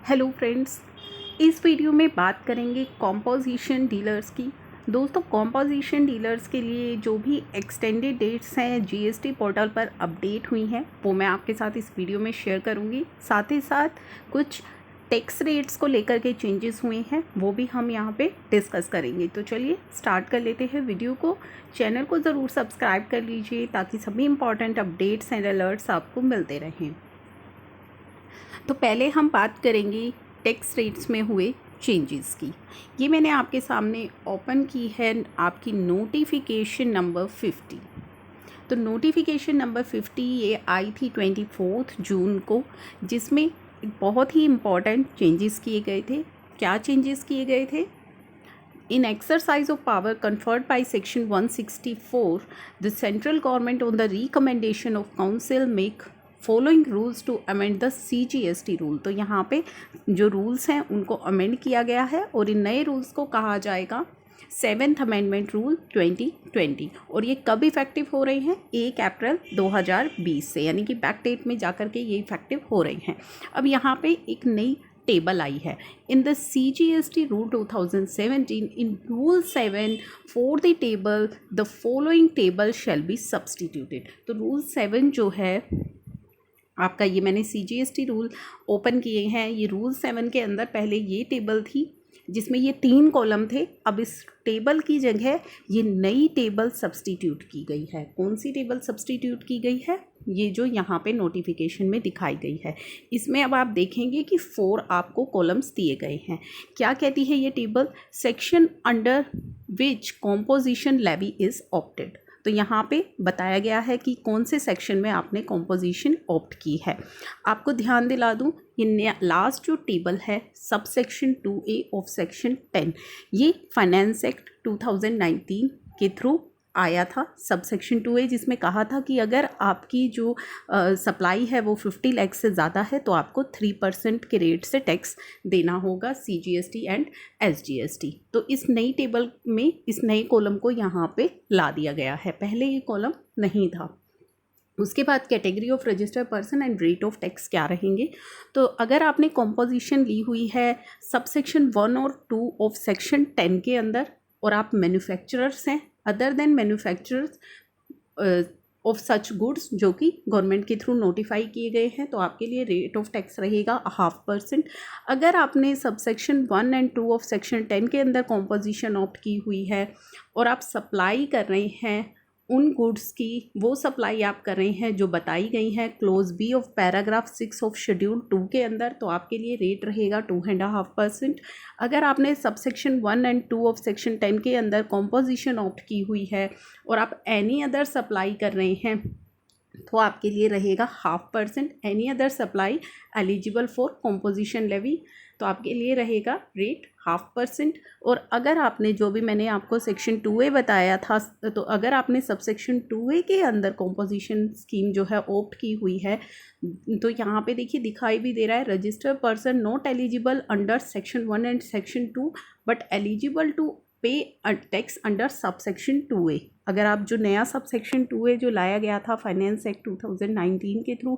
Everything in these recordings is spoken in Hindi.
हेलो फ्रेंड्स, इस वीडियो में बात करेंगे कॉम्पोजिशन डीलर्स की। दोस्तों, कॉम्पोजिशन डीलर्स के लिए जो भी एक्सटेंडेड डेट्स हैं जीएसटी पोर्टल पर अपडेट हुई हैं वो मैं आपके साथ इस वीडियो में शेयर करूंगी। साथ ही साथ कुछ टैक्स रेट्स को लेकर के चेंजेस हुए हैं वो भी हम यहाँ पे डिस्कस करेंगे। तो चलिए स्टार्ट कर लेते हैं वीडियो को। चैनल को ज़रूर सब्सक्राइब कर लीजिए ताकि सभी इंपॉर्टेंट अपडेट्स एंड अलर्ट्स आपको मिलते रहें। तो पहले हम बात करेंगे टैक्स रेट्स में हुए चेंजेस की। ये मैंने आपके सामने ओपन की है आपकी नोटिफिकेशन नंबर 50। तो नोटिफिकेशन नंबर 50 ये आई थी 24 जून को, जिसमें बहुत ही इम्पॉर्टेंट चेंजेस किए गए थे। क्या चेंजेस किए गए थे? In exercise of power conferred by Section 164, the central government on the recommendation of council make following rules to amend the CGST rule. तो यहाँ पे जो रूल्स हैं उनको अमेंड किया गया है और इन नए रूल्स को कहा जाएगा 7th अमेंडमेंट रूल 2020। और ये कब इफेक्टिव हो रही हैं? 1 अप्रैल 2020 से, यानी कि बैक डेट में जाकर के ये इफेक्टिव हो रही हैं। अब यहाँ पे एक नई टेबल आई है in the CGST rule 2017 in rule 7 for the table the following table shall be substituted. तो रूल 7 जो है आपका, ये मैंने CGST रूल ओपन किए हैं। ये रूल 7 के अंदर पहले ये टेबल थी जिसमें ये 3 कॉलम थे। अब इस टेबल की जगह ये नई टेबल सब्सटीट्यूट की गई है। कौन सी टेबल सब्सटीट्यूट की गई है? ये जो यहाँ पे नोटिफिकेशन में दिखाई गई है। इसमें अब आप देखेंगे कि 4 आपको कॉलम्स दिए गए हैं। क्या कहती है ये table? Section under which composition levy is opted. तो यहाँ पे बताया गया है कि कौन से सेक्शन में आपने कॉम्पोजिशन ऑप्ट की है। आपको ध्यान दिला दूँ, ये लास्ट जो टेबल है सब सेक्शन 2A ऑफ सेक्शन 10, ये फाइनेंस एक्ट 2019 के थ्रू आया था। सब सेक्शन 2A जिसमें कहा था कि अगर आपकी जो सप्लाई है वो 50 लाख से ज़्यादा है तो आपको 3% के रेट से टैक्स देना होगा CGST एंड SGST। तो इस नई टेबल में इस नए कॉलम को यहाँ पे ला दिया गया है, पहले ये कॉलम नहीं था। उसके बाद category of registered person and rate of tax क्या रहेंगे? तो अगर आपने कॉम्पोजिशन ली हुई है सब सेक्शन 1 और 2 ऑफ सेक्शन 10 के अंदर और आप मैन्युफैक्चरर्स हैं, other than manufacturers of such goods जो कि गवर्नमेंट के थ्रू नोटिफाई किए गए हैं, तो आपके लिए रेट ऑफ टैक्स रहेगा 0.5%। अगर आपने sub section 1 and 2 of section 10 के अंदर कॉम्पोजिशन ऑप्ट की हुई है और आप सप्लाई कर रहे हैं उन गुड्स की, वो सप्लाई आप कर रहे हैं जो बताई गई हैं close B of paragraph 6 of schedule 2 के अंदर, तो आपके लिए रेट रहेगा 2.5%। अगर आपने sub section 1 and 2 of section 10 के अंदर कॉम्पोजिशन ऑप्ट की हुई है और आप एनी अदर सप्लाई कर रहे हैं तो आपके लिए रहेगा 0.5%। Any other supply eligible for composition levy, तो आपके लिए रहेगा रेट 0.5%। और अगर आपने जो भी मैंने आपको सेक्शन 2A बताया था, तो अगर आपने सब सेक्शन 2A के अंदर कॉम्पोजिशन स्कीम जो है ऑप्ट की हुई है, तो यहाँ पे देखिए दिखाई भी दे रहा है registered person not eligible under section 1 and section 2 but eligible to pay tax under sub section 2A। अगर आप जो नया सब सेक्शन 2A जो लाया गया था फाइनेंस एक्ट 2019 के थ्रू,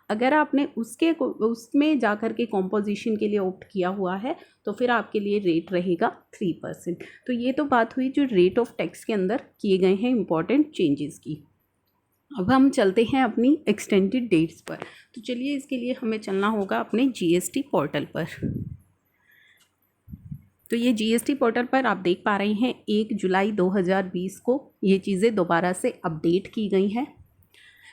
अगर आपने उसमें जाकर के कॉम्पोजिशन के लिए ऑप्ट किया हुआ है तो फिर आपके लिए रेट रहेगा 3%। तो ये तो बात हुई जो रेट ऑफ टैक्स के अंदर किए गए हैं इंपॉर्टेंट चेंजेस की। अब हम चलते हैं अपनी एक्सटेंडेड डेट्स पर। तो चलिए इसके लिए हमें चलना होगा अपने GST पोर्टल पर। तो ये GST पोर्टल पर आप देख पा रहे हैं 1 जुलाई 2020 को ये चीज़ें दोबारा से अपडेट की गई हैं।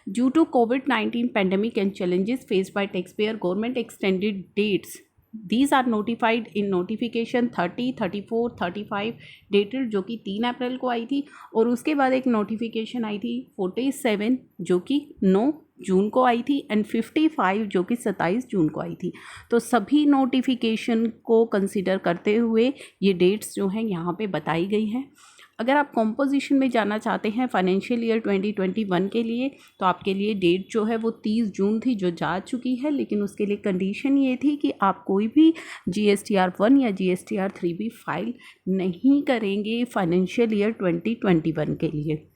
Due to COVID-19 pandemic and challenges faced by tax payer, government extended dates these are notified in notification 30, 34, 35 dated जो कि 3 अप्रैल को आई थी, और उसके बाद एक नोटिफिकेशन आई थी 47 जो कि 9 जून को आई थी एंड 55 जो कि 27 जून को आई थी। तो सभी नोटिफिकेशन को कंसिडर करते हुए ये डेट्स जो हैं यहाँ पे बताई गई हैं। अगर आप कॉम्पोजिशन में जाना चाहते हैं फाइनेंशियल ईयर 2021 के लिए, तो आपके लिए डेट जो है वो 30 जून थी जो जा चुकी है, लेकिन उसके लिए कंडीशन ये थी कि आप कोई भी GSTR 1 या GSTR 3 भी फाइल नहीं करेंगे फाइनेंशियल ईयर 2021 के लिए।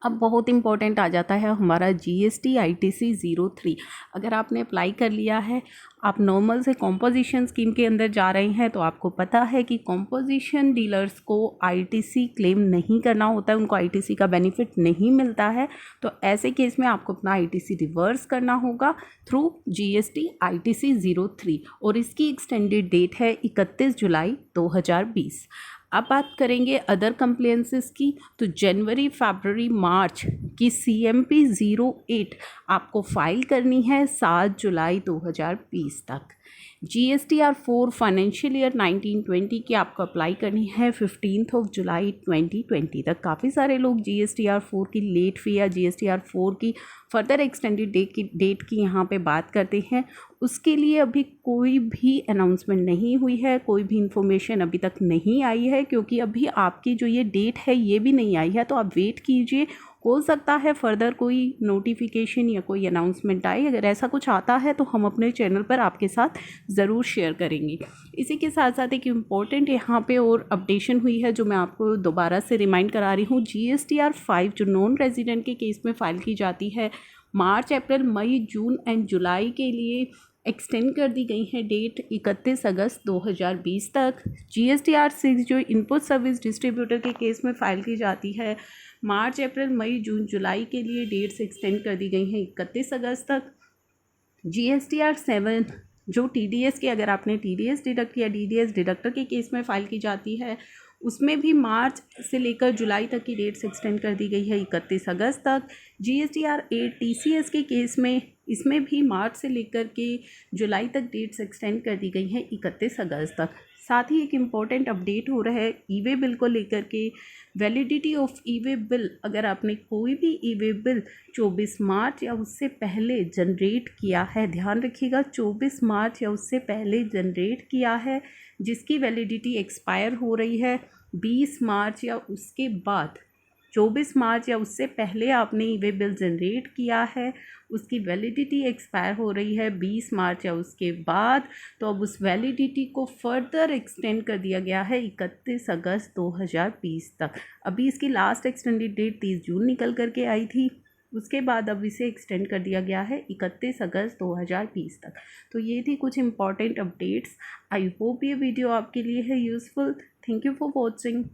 अब बहुत इंपॉर्टेंट आ जाता है हमारा GST ITC 03। अगर आपने अप्लाई कर लिया है, आप नॉर्मल से कॉम्पोजिशन स्कीम के अंदर जा रहे हैं, तो आपको पता है कि कॉम्पोजिशन डीलर्स को ITC क्लेम नहीं करना होता है, उनको ITC का बेनिफिट नहीं मिलता है। तो ऐसे केस में आपको अपना ITC रिवर्स करना होगा थ्रू GST ITC 03 और इसकी एक्सटेंडेड डेट है 31 जुलाई 2020। अब बात करेंगे अदर कंप्लेंसेस की, तो जनवरी, फरवरी, मार्च की CMP 08 आपको फाइल करनी है 7 जुलाई 2020 तक। GSTR 4 फाइनेंशियल ईयर 1920 की आपको अप्लाई करनी है 15 जुलाई 2020 तक। काफ़ी सारे लोग GSTR 4 की लेट फी या GSTR 4 की फर्दर एक्सटेंडेड डेट की यहाँ पे बात करते हैं। उसके लिए अभी कोई भी अनाउंसमेंट नहीं हुई है, कोई भी इंफॉर्मेशन अभी तक नहीं आई है, क्योंकि अभी आपकी जो ये डेट है ये भी नहीं आई है। तो आप वेट कीजिए, हो सकता है फर्दर कोई नोटिफिकेशन या कोई अनाउंसमेंट आए। अगर ऐसा कुछ आता है तो हम अपने चैनल पर आपके साथ ज़रूर शेयर करेंगे। इसी के साथ साथ एक इम्पॉर्टेंट यहाँ पे और अपडेशन हुई है जो मैं आपको दोबारा से रिमाइंड करा रही हूँ। GSTR 5 जो नॉन रेजिडेंट के केस में फ़ाइल की जाती है, मार्च, अप्रैल, मई, जून एंड जुलाई के लिए एक्सटेंड कर दी गई है डेट 31 अगस्त 2020 तक। GSTR 6 जो इनपुट सर्विस डिस्ट्रीब्यूटर के केस में फ़ाइल की जाती है, मार्च, अप्रैल, मई, जून, जुलाई के लिए डेट्स एक्सटेंड कर दी गई हैं 31 अगस्त तक। GSTR 7 जो TDS की, अगर आपने TDS डिडक्ट या DDS डिडक्टर के केस में फ़ाइल की जाती है, उसमें भी मार्च से लेकर जुलाई तक की डेट्स एक्सटेंड कर दी गई है 31 अगस्त तक। GSTR 8 TCS के केस में, इसमें भी मार्च से लेकर के जुलाई तक डेट्स एक्सटेंड कर दी गई हैं 31 अगस्त तक। साथ ही एक इम्पॉर्टेंट अपडेट हो रहा है ई-वे बिल को लेकर के। वैलिडिटी ऑफ ई-वे बिल, अगर आपने कोई भी ई-वे बिल 24 मार्च या उससे पहले जनरेट किया है, ध्यान रखिएगा 24 मार्च या उससे पहले जनरेट किया है, जिसकी वैलिडिटी एक्सपायर हो रही है 20 मार्च या उसके बाद, 24 मार्च या उससे पहले आपने ई-वे बिल जनरेट किया है, उसकी वैलिडिटी एक्सपायर हो रही है 20 मार्च या उसके बाद, तो अब उस वैलिडिटी को फर्दर एक्सटेंड कर दिया गया है 31 अगस्त 2020 तक। अभी इसकी लास्ट एक्सटेंडेड डेट 30 जून निकल कर के आई थी, उसके बाद अब इसे एक्सटेंड कर दिया गया है 31 अगस्त 2020 तक। तो ये थी कुछ इंपॉर्टेंट अपडेट्स। आई होप ये वीडियो आपके लिए है useful. Thank you for watching.